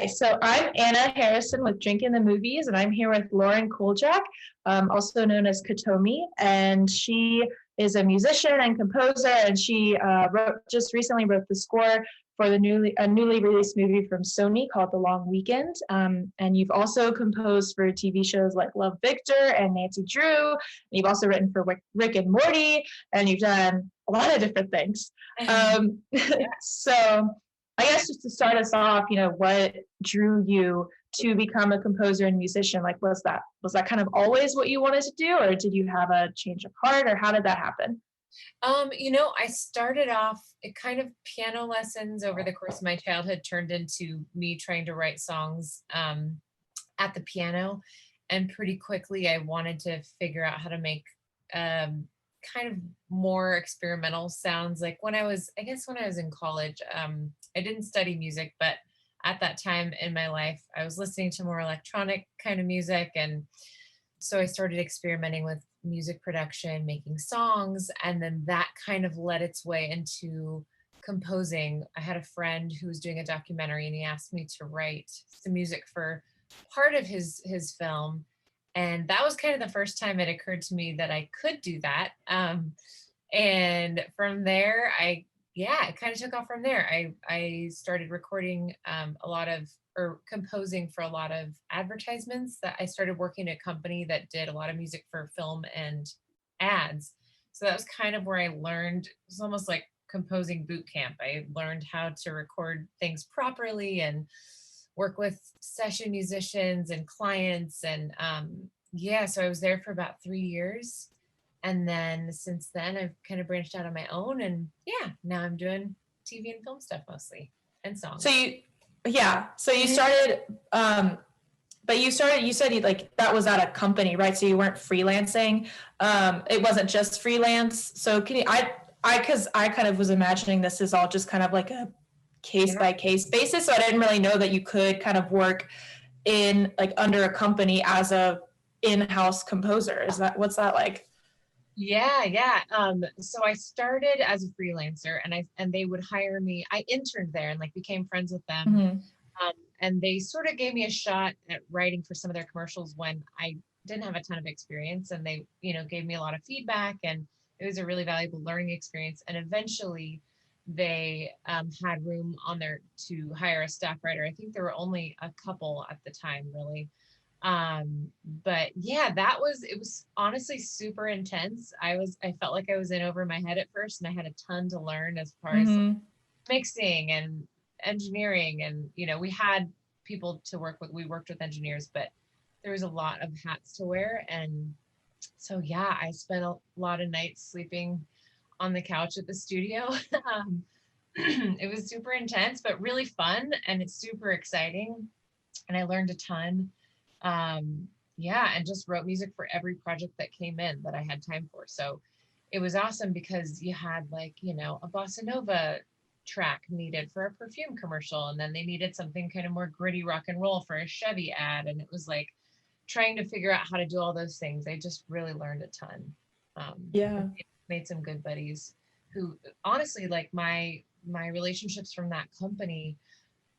So I'm Anna Harrison with Drinking the Movies, and I'm here with Lauren Kuljak, also known as Kotomi, and she is a musician and composer, and she just recently wrote the score for the newly released movie from Sony called The Long Weekend. And you've also composed for TV shows like Love Victor and Nancy Drew. And you've also written for Rick and Morty, and you've done a lot of different things. So I guess just to start us off, what drew you to become a composer and musician? Like, was that kind of always what you wanted to do, or did you have a change of heart, or how did that happen? I started off it kind of piano lessons over the course of my childhood turned into me trying to write songs at the piano. And pretty quickly I wanted to figure out how to make kind of more experimental sounds. Like when I was in college, I didn't study music, but at that time in my life, I was listening to more electronic kind of music. And so I started experimenting with music production, making songs, and then that kind of led its way into composing. I had a friend who was doing a documentary and he asked me to write the music for part of his film. And that was kind of the first time it occurred to me that I could do that. And from there, it kind of took off from there. I started recording or composing for a lot of advertisements. That I started working at a company that did a lot of music for film and ads. So that was kind of where I learned. It was almost like composing boot camp. I learned how to record things properly and work with session musicians and clients. And so I was there for about 3 years. And then since then, I've kind of branched out on my own. And now I'm doing TV and film stuff mostly and songs. So you started, you said you that was at a company, right? So you weren't freelancing. It wasn't just freelance. So because I kind of was imagining this is all just kind of like a case by case basis. So I didn't really know that you could kind of work in under a company as a in-house composer. What's that like? Yeah. So I started as a freelancer and they would hire me. I interned there and became friends with them. Mm-hmm. And they sort of gave me a shot at writing for some of their commercials when I didn't have a ton of experience, and they, gave me a lot of feedback, and it was a really valuable learning experience. And eventually they had room on there to hire a staff writer. I think there were only a couple at the time, really. But it was honestly super intense. I felt like I was in over my head at first, and I had a ton to learn as far as mixing and engineering. And, we had people to work with. We worked with engineers, but there was a lot of hats to wear. And so, I spent a lot of nights sleeping on the couch at the studio. It was super intense, but really fun. And it's super exciting. And I learned a ton. And just wrote music for every project that came in that I had time for. So it was awesome because you had a bossa nova track needed for a perfume commercial, and then they needed something kind of more gritty rock and roll for a Chevy ad. And it was trying to figure out how to do all those things. I just really learned a ton. Made some good buddies who honestly, my relationships from that company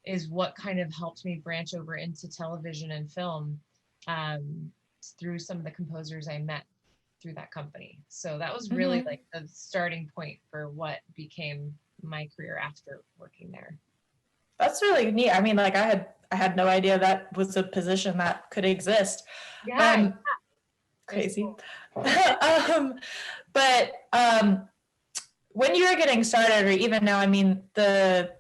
is what kind of helped me branch over into television and film through some of the composers I met through that company. So that was really the starting point for what became my career after working there. That's really neat. I mean, I had no idea that was a position that could exist. Crazy. Cool. But when you were getting started, or even now, I mean, the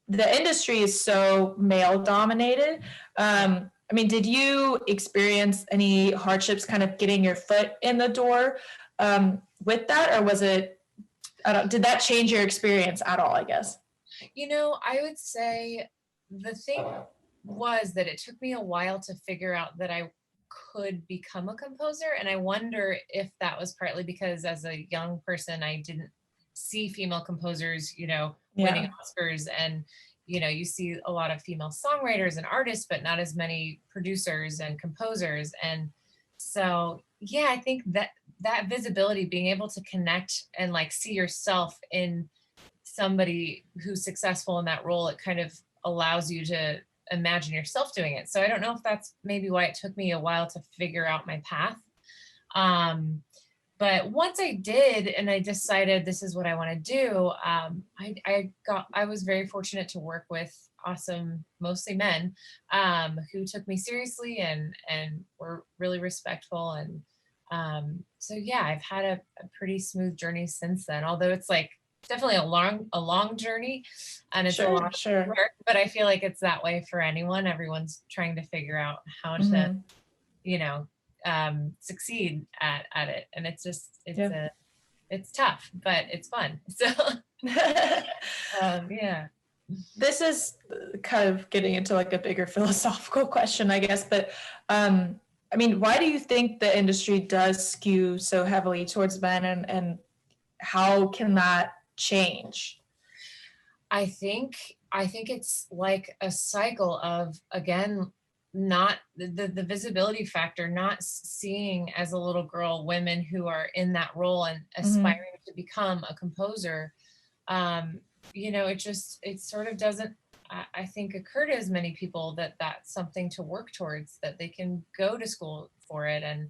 industry is so male dominated. I mean, did you experience any hardships kind of getting your foot in the door with that, or was it, did that change your experience at all, I guess? I would say the thing was that it took me a while to figure out that I could become a composer. And I wonder if that was partly because as a young person, I didn't see female composers, winning Oscars, and you see a lot of female songwriters and artists, but not as many producers and composers. And so, I think that visibility, being able to connect and see yourself in somebody who's successful in that role, it kind of allows you to imagine yourself doing it. So I don't know if that's maybe why it took me a while to figure out my path. But once I did, and I decided this is what I want to do, I was very fortunate to work with awesome, mostly men, who took me seriously and were really respectful. And so yeah, I've had a pretty smooth journey since then, although it's like definitely a long journey, and it's a lot of work, but I feel like it's that way for anyone. Everyone's trying to figure out how to, you know, succeed at it. And it's just, it's tough, but it's fun. So, yeah. This is kind of getting into like a bigger philosophical question, I guess, but I mean, why do you think the industry does skew so heavily towards men, and how can that change? I think it's like a cycle of, again, not the visibility factor, not seeing as a little girl women who are in that role and aspiring to become a composer. You know, it sort of doesn't, I think, occur to as many people that that's something to work towards, that they can go to school for it, and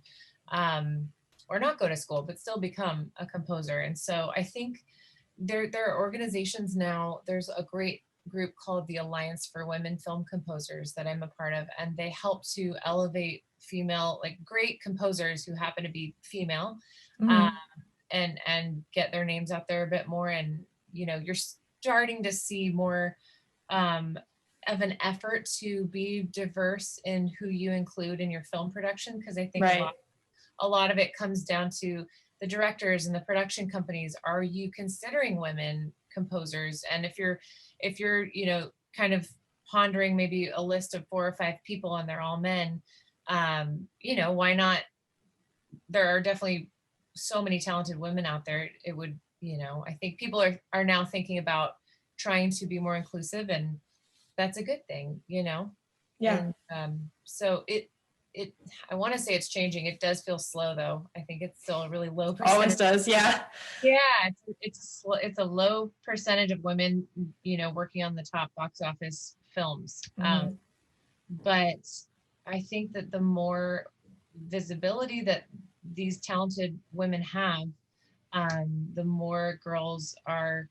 or not go to school but still become a composer. And so I think there are organizations now. There's a great group called the Alliance for Women Film Composers that I'm a part of, and they help to elevate female, like great composers who happen to be female, and get their names out there a bit more. And you know, you're starting to see more of an effort to be diverse in who you include in your film production, because I think a lot of it comes down to the directors and the production companies. Are you considering women composers? And if you're, you know, kind of pondering maybe a list of 4 or 5 people and they're all men, you know, why not? There are definitely so many talented women out there. It would, you know, I think people are now thinking about trying to be more inclusive, and that's a good thing, you know? Yeah. And so I want to say it's changing. It does feel slow though. I think it's still a really low percentage. Always does. Yeah. Yeah. It's a low percentage of women, you know, working on the top box office films. But I think that the more visibility that these talented women have, the more girls are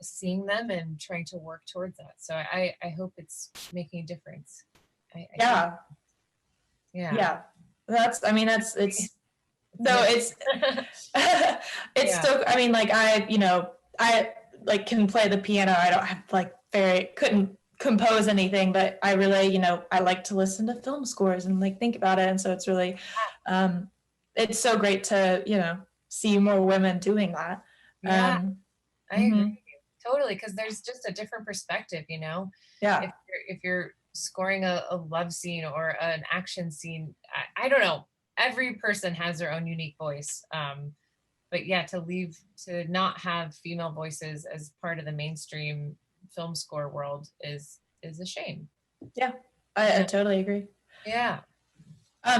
seeing them and trying to work towards that. So I hope it's making a difference. Yeah. That's, I mean, it's no, it's it's still, I mean, like I like can play the piano. I don't have like couldn't compose anything, but I really, I like to listen to film scores and like think about it. And so it's really, it's so great to, see more women doing that. Yeah, I agree. Totally. Cause there's just a different perspective, you know? Yeah. If you're scoring a love scene or an action scene, I don't know. Every person has their own unique voice. But yeah, to not have female voices as part of the mainstream film score world is a shame. Yeah, I totally agree. Yeah.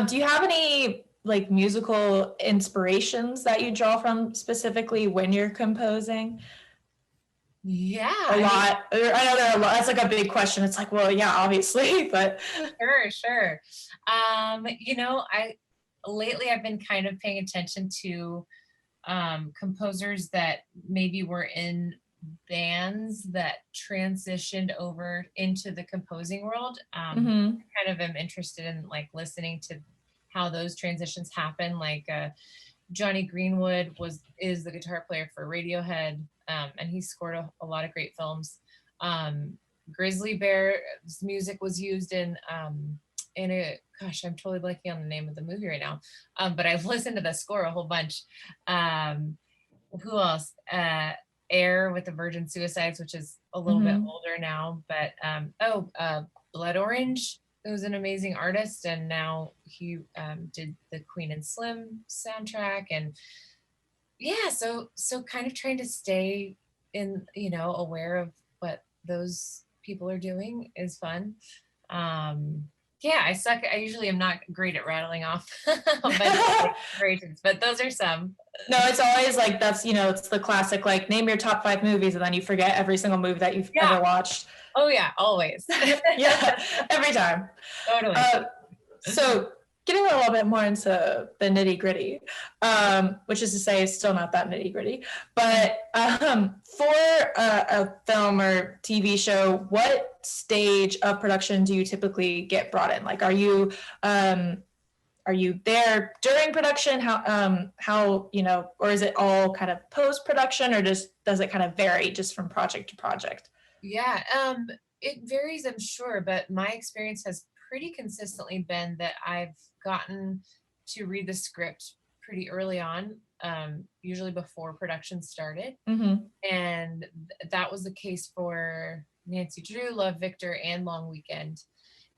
Do you have any like musical inspirations that you draw from specifically when you're composing? Yeah. A lot. I know there are a lot. That's like a big question. It's like, well, yeah, obviously, but sure. Lately I've been kind of paying attention to composers that maybe were in bands that transitioned over into the composing world. Kind of am interested in like listening to how those transitions happen. Like Johnny Greenwood is the guitar player for Radiohead, and he scored a lot of great films. Grizzly Bear's music was used in a, gosh, I'm totally blanking on the name of the movie right now. But I've listened to the score a whole bunch. Who else? Air with the Virgin Suicides, which is a little bit older now, but Blood Orange, who's an amazing artist, and now he did the Queen and Slim soundtrack. And yeah, so kind of trying to stay in, aware of what those people are doing is fun. Yeah, I suck. I usually am not great at rattling off a bunch of inspirations, but those are some. No, it's always like that's, it's the classic, like name your top 5 movies and then you forget every single movie that you've Yeah. ever watched. Oh yeah, always. Yeah, every time. Totally. So getting a little bit more into the nitty gritty, which is to say it's still not that nitty gritty, but for a film or TV show, what stage of production do you typically get brought in? Like, are you there during production? How or is it all kind of post production, or just does it kind of vary just from project to project? Yeah, it varies, I'm sure, but my experience has pretty consistently been that I've gotten to read the script pretty early on, usually before production started. Mm-hmm. And that was the case for Nancy Drew, Love Victor, and Long Weekend.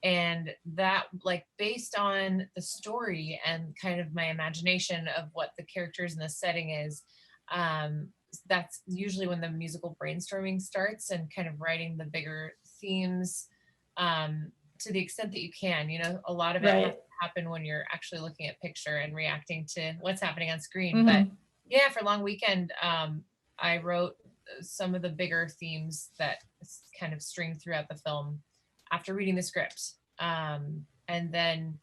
And that, like, based on the story and kind of my imagination of what the characters in the setting is, um, that's usually when the musical brainstorming starts and kind of writing the bigger themes, to the extent that you can. A lot of it has to happen when you're actually looking at picture and reacting to what's happening on screen. Mm-hmm. But yeah, for Long Weekend, I wrote some of the bigger themes that kind of string throughout the film after reading the script. And then,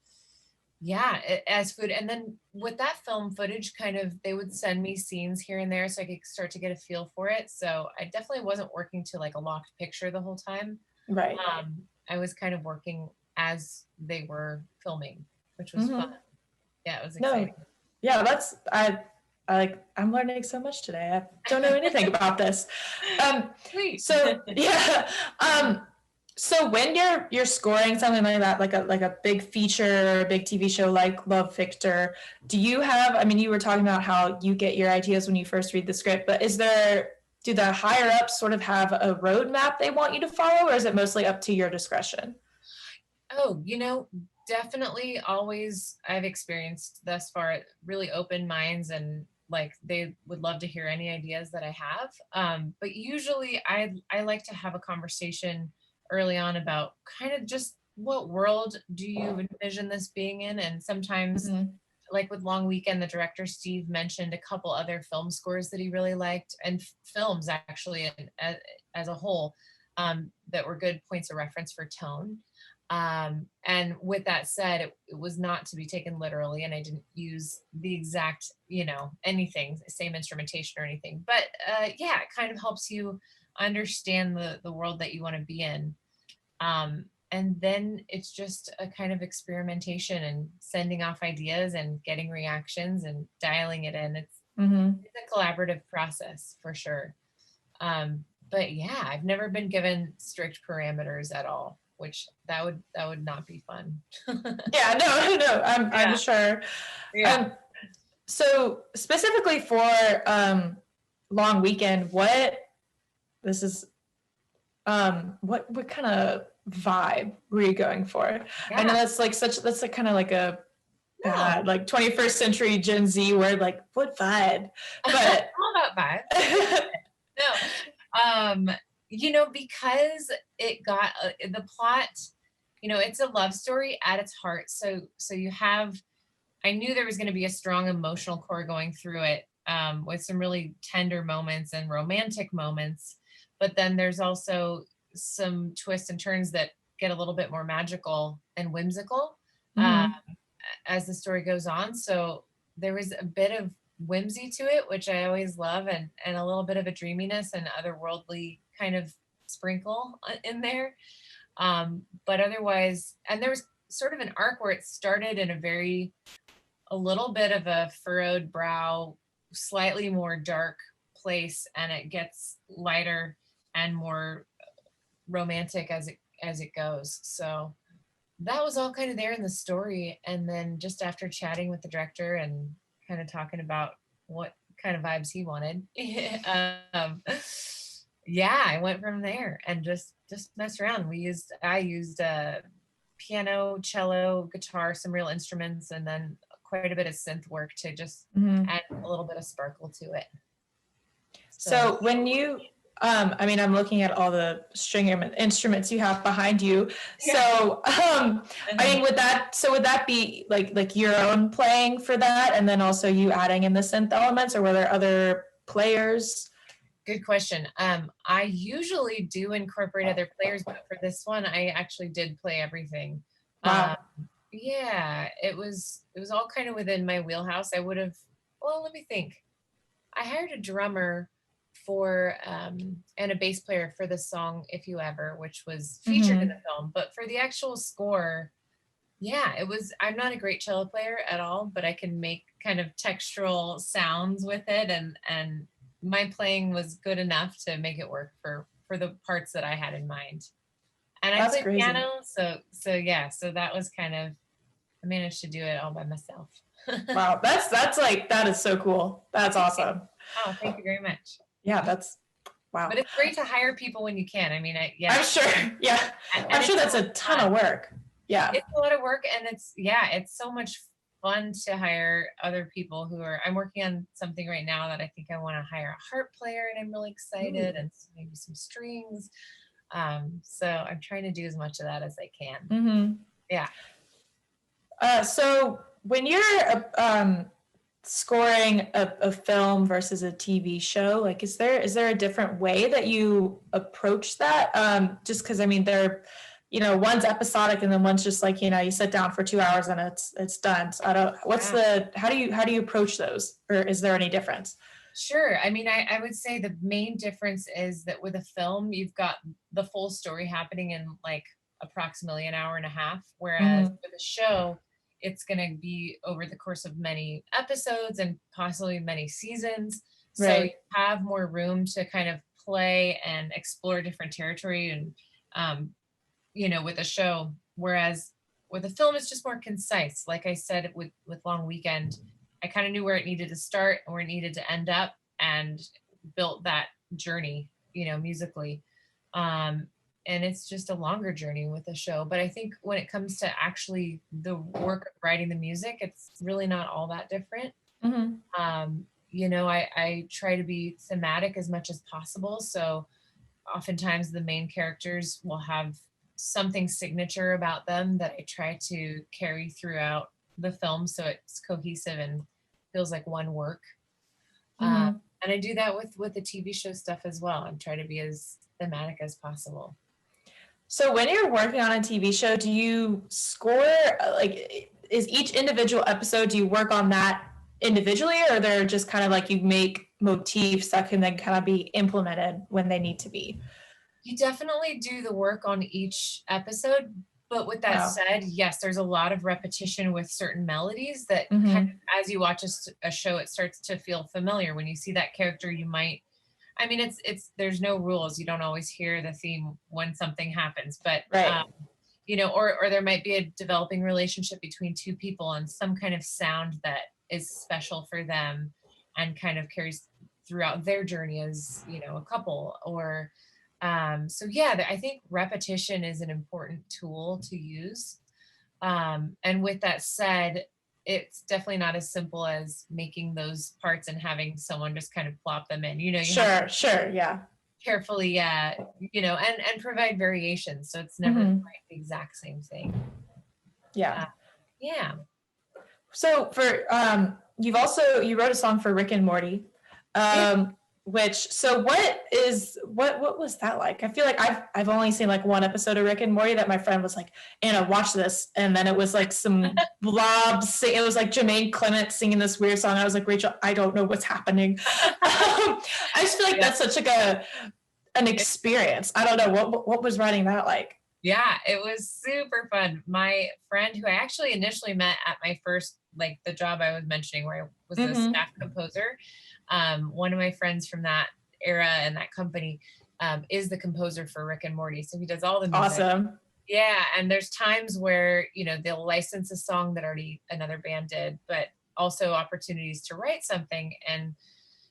yeah, as food. And then with that film footage, kind of, they would send me scenes here and there so I could start to get a feel for it. So I definitely wasn't working to like a locked picture the whole time. Right. I was kind of working as they were filming, which was fun. Yeah, it was exciting. No. Yeah, I'm learning so much today. I don't know anything about this. So yeah. So when you're scoring something like that, like a big feature or a big TV show like Love Victor, do you have? I mean, you were talking about how you get your ideas when you first read the script, but do the higher ups sort of have a roadmap they want you to follow, or is it mostly up to your discretion? Oh, definitely always I've experienced thus far really open minds, and like they would love to hear any ideas that I have. But usually I like to have a conversation early on about kind of just what world do you envision this being in. And sometimes like with Long Weekend, the director Steve mentioned a couple other film scores that he really liked, and films actually as a whole, that were good points of reference for tone. And with that said, it was not to be taken literally, and I didn't use the exact, anything, same instrumentation or anything. But yeah, it kind of helps you understand the world that you want to be in. And then it's just a kind of experimentation and sending off ideas and getting reactions and dialing it in. It's a collaborative process for sure. But yeah, I've never been given strict parameters at all, which that would not be fun. Yeah, no, I'm sure. Yeah. So specifically for Long Weekend, what kind of vibe were you going for? Yeah. I know that's like kind of like a like 21st century Gen Z word, like what vibe? But all about vibe. No, because it got the plot, it's a love story at its heart. So I knew there was going to be a strong emotional core going through it, with some really tender moments and romantic moments. But then there's also some twists and turns that get a little bit more magical and whimsical as the story goes on. So there was a bit of whimsy to it, which I always love, and a little bit of a dreaminess and otherworldly kind of sprinkle in there. But otherwise, and there was sort of an arc where it started in a little bit of a furrowed brow, slightly more dark place, and it gets lighter and more romantic as it goes. So that was all kind of there in the story. And then just after chatting with the director and kind of talking about what kind of vibes he wanted, yeah, I went from there and just messed around. I used piano, cello, guitar, some real instruments, and then quite a bit of synth work to just add a little bit of sparkle to it. So when you I mean, I'm looking at all the string instruments you have behind you. Yeah. So, I mean, would that be like your own playing for that, and then also you adding in the synth elements, or were there other players? Good question. I usually do incorporate other players, but for this one, I actually did play everything. Wow. Yeah, it was all kind of within my wheelhouse. I would have, well, let me think. I hired a drummer for and a bass player for the song If You Ever, which was featured in the film. But for the actual score, yeah, I'm not a great cello player at all, but I can make kind of textural sounds with it, and my playing was good enough to make it work for the parts that I had in mind. And I That's play crazy. piano, so yeah, so that was kind of, I managed to do it all by myself. Wow, that is so cool. That's awesome. Oh, thank you very much. Yeah, that's wow. But it's great to hire people when you can. I mean, I'm sure. Yeah, I'm sure that's a ton of work. Yeah, it's a lot of work, and it's so much fun to hire other people who are. I'm working on something right now that I think I want to hire a harp player, and I'm really excited, and maybe some strings. So I'm trying to do as much of that as I can. Yeah. So when you're scoring a film versus a TV show, like is there a different way that you approach that? Just because I mean they're, one's episodic and then one's just like, you sit down for 2 hours and it's done. So how do you approach those, or is there any difference? Sure. I mean, I would say the main difference is that with a film, you've got the full story happening in like approximately an hour and a half, whereas with a show, it's going to be over the course of many episodes and possibly many seasons. So you have more room to kind of play and explore different territory and, with a show. Whereas with a film, it's just more concise. Like I said, with Long Weekend, I kind of knew where it needed to start and where it needed to end up and built that journey, musically. And it's just a longer journey with the show. But I think when it comes to actually the work of writing the music, it's really not all that different. I try to be thematic as much as possible. So oftentimes the main characters will have something signature about them that I try to carry throughout the film so it's cohesive and feels like one work. And I do that with the TV show stuff as well. I'm trying to be as thematic as possible. So when you're working on a TV show, do you score, like, is each individual episode, do you work on that individually, or they're just kind of like you make motifs that can then kind of be implemented when they need to be? You definitely do the work on each episode, but with that said, yes, there's a lot of repetition with certain melodies that kind of, as you watch a show, it starts to feel familiar. When you see that character, you might, I mean, it's there's no rules. You don't always hear the theme when something happens, but or there might be a developing relationship between two people and some kind of sound that is special for them and kind of carries throughout their journey as, a couple. Or I think repetition is an important tool to use. And with that said, it's definitely not as simple as making those parts and having someone just kind of plop them in. You have to yeah. Carefully, and provide variations. So it's never quite the exact same thing. Yeah. Yeah. So for you wrote a song for Rick and Morty. What was that like? I feel like I've only seen like one episode of Rick and Morty that my friend was like, Anna, watch this. And then it was like some blobs. It was like Jermaine Clement singing this weird song. I was like, Rachel, I don't know what's happening. I just feel like that's such like an experience. I don't know what was writing that like. Yeah, it was super fun. My friend who I actually initially met at my first, like the job I was mentioning where I was a staff composer. One of my friends from that era and that company is the composer for Rick and Morty. So he does all the music. Awesome. Yeah. And there's times where, they'll license a song that already another band did, but also opportunities to write something. And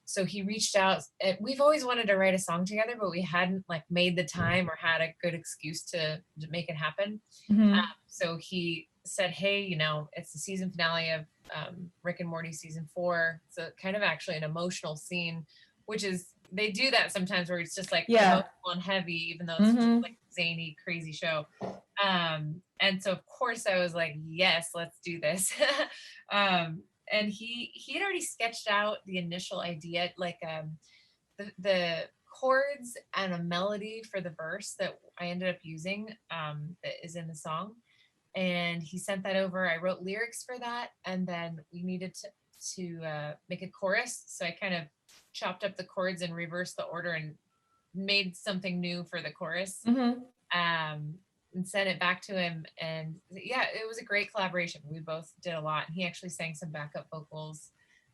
so he reached out. We've always wanted to write a song together, but we hadn't like made the time or had a good excuse to make it happen. So he said, hey, it's the season finale of Rick and Morty season 4. So kind of actually an emotional scene, which is they do that sometimes where it's just like Yeah. emotional and heavy, even though it's just like a zany, crazy show. And so of course I was like, yes, let's do this. And he had already sketched out the initial idea, like the chords and a melody for the verse that I ended up using, that is in the song. And he sent that over. I wrote lyrics for that, and then we needed to make a chorus. So I kind of chopped up the chords and reversed the order and made something new for the chorus. And sent it back to him. And yeah, it was a great collaboration. We both did a lot. He actually sang some backup vocals.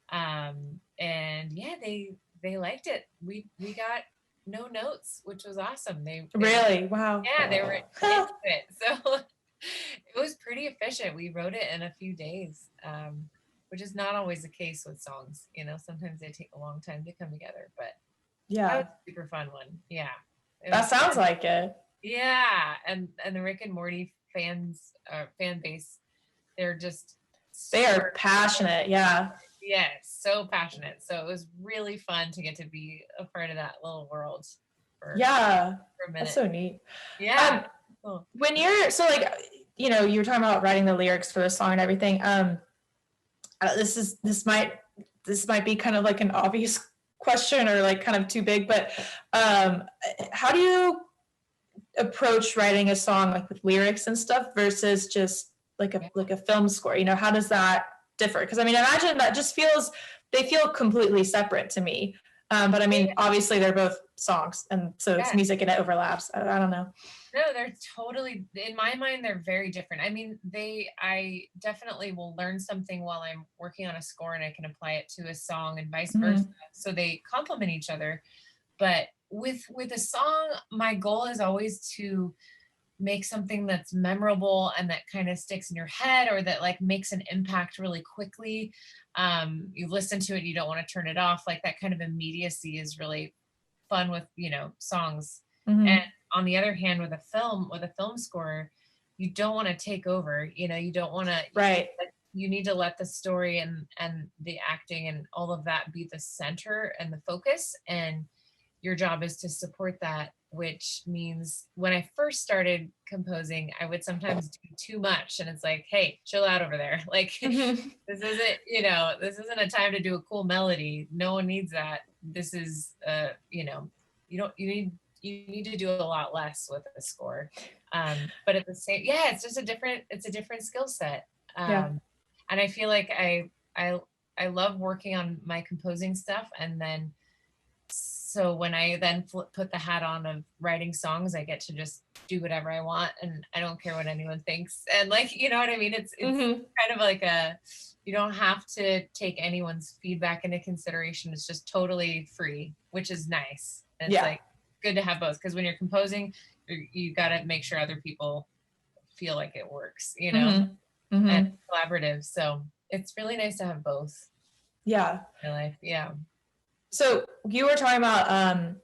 And yeah, they liked it. We got no notes, which was awesome. They Really? Wow. Yeah, they were into it. So it was pretty efficient. We wrote it in a few days, which is not always the case with songs. You know, sometimes they take a long time to come together, but yeah, that was a super fun one. Yeah. That sounds like it. Yeah. And the Rick and Morty fan base, they're just they are passionate. Yeah. Yes, so passionate. So it was really fun to get to be a part of that little world for a minute. That's so neat. Yeah. Cool. When you're so like, you know, you were talking about writing the lyrics for the song and everything. This might be kind of like an obvious question or like kind of too big, but how do you approach writing a song like with lyrics and stuff versus just like a film score? You know, how does that differ? Because I mean, imagine that just they feel completely separate to me. But I mean, obviously they're both songs, and so it's music and it overlaps. I don't know. No, they're totally, in my mind, they're very different. I mean, I definitely will learn something while I'm working on a score and I can apply it to a song and vice versa. So they complement each other. But with a song, my goal is always to make something that's memorable and that kind of sticks in your head, or that like makes an impact really quickly. You listen to it, you don't want to turn it off. Like that kind of immediacy is really fun with, you know, songs. And on the other hand, with a film score, you don't want to take over, you know, you don't want to, right. You need to let the story and the acting and all of that be the center and the focus. And your job is to support that, which means when I first started composing, I would sometimes do too much. And it's like, hey, chill out over there. Like, this isn't, you know, this isn't a time to do a cool melody. No one needs that. This is, you know, you need to do a lot less with a score. But at the same, it's just a different skill set. And I feel like I love working on my composing stuff. And then, so when I then put the hat on of writing songs, I get to just do whatever I want, and I don't care what anyone thinks. And like, you know what I mean? It's kind of like you don't have to take anyone's feedback into consideration. It's just totally free, which is nice. And it's like good to have both, because when you're composing, you got to make sure other people feel like it works, you know, and collaborative. So it's really nice to have both. Yeah. In my life. Yeah. So you were talking about,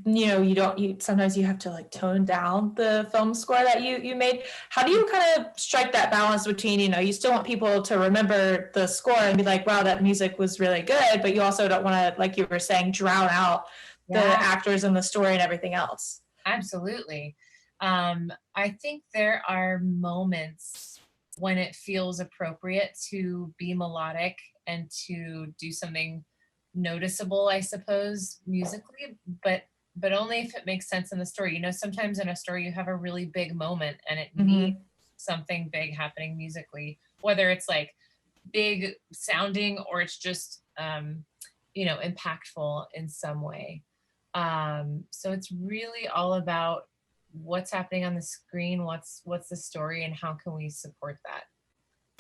you know, sometimes you have to like tone down the film score that you made. How do you kind of strike that balance between, you know, you still want people to remember the score and be like, wow, that music was really good, but you also don't want to, like you were saying, drown out the actors and the story and everything else? Absolutely. I think there are moments when it feels appropriate to be melodic and to do something noticeable, I suppose, musically, but only if it makes sense in the story. You know, sometimes in a story you have a really big moment and it needs something big happening musically, whether it's like big sounding or it's just you know, impactful in some way. So it's really all about what's happening on the screen, what's the story, and how can we support that.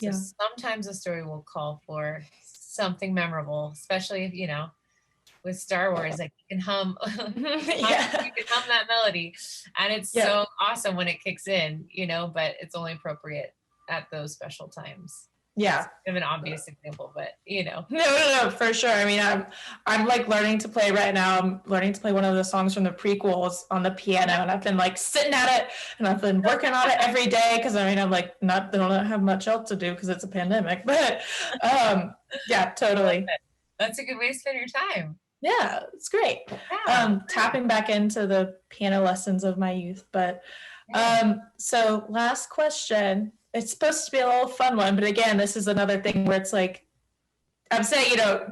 So sometimes a story will call for something memorable, especially if, you know, with Star Wars, like you can hum, you can hum that melody, and it's so awesome when it kicks in, you know, but it's only appropriate at those special times. Yeah. It's kind of an obvious example, but you know. No, for sure. I mean, I'm like learning to play right now. I'm learning to play one of the songs from the prequels on the piano, and I've been like sitting at it, and I've been working on it every day because I mean, I'm like they don't have much else to do because it's a pandemic. But yeah, totally. That's a good way to spend your time. Yeah, it's great. Yeah. Tapping back into the piano lessons of my youth. But so last question. It's supposed to be a little fun one, but again, this is another thing where it's like, I'm saying, you know,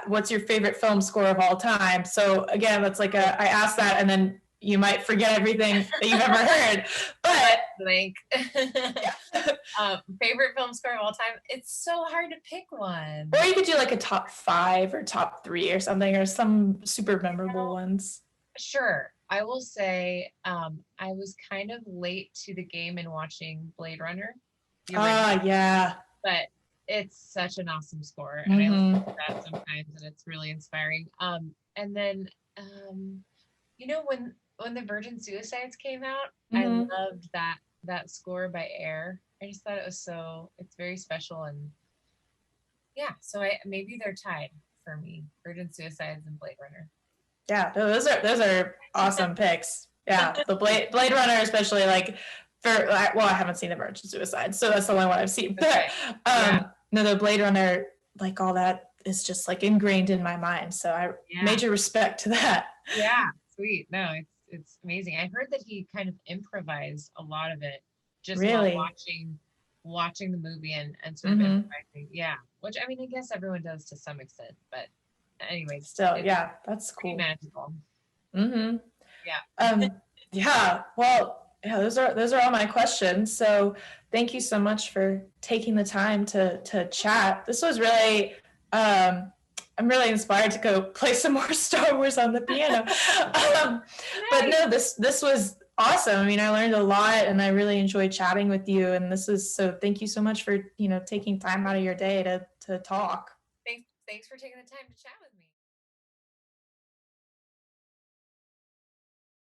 what's your favorite film score of all time? So again, that's like I asked that, and then you might forget everything that you've ever heard. But blank. Favorite film score of all time. It's so hard to pick one. Or you could do like a top 5 or top 3 or something, or some super memorable ones. Sure. I will say I was kind of late to the game in watching Blade Runner. Yeah. But it's such an awesome score. And I listen to that sometimes, and it's really inspiring. And then, you know, when the Virgin Suicides came out, I loved that score by Air. I just thought it's very special. And yeah, so maybe they're tied for me, Virgin Suicides and Blade Runner. Yeah, those are awesome picks. Yeah, the Blade Runner, especially, like, I haven't seen the Virgin Suicide, so that's the only one I've seen. But no, the Blade Runner, like, all that is just like ingrained in my mind. So major respect to that. Yeah, sweet. No, it's amazing. I heard that he kind of improvised a lot of it just while watching the movie and sort of improvising. Yeah, which I mean, I guess everyone does to some extent, but anyway, still, yeah, that's cool. Magical. Yeah. Yeah. Well, yeah, those are all my questions. So thank you so much for taking the time to chat. This was really I'm really inspired to go play some more Star Wars on the piano. But no, this was awesome. I mean, I learned a lot, and I really enjoyed chatting with you. And thank you so much for, taking time out of your day to talk. Thanks for taking the time to chat with me.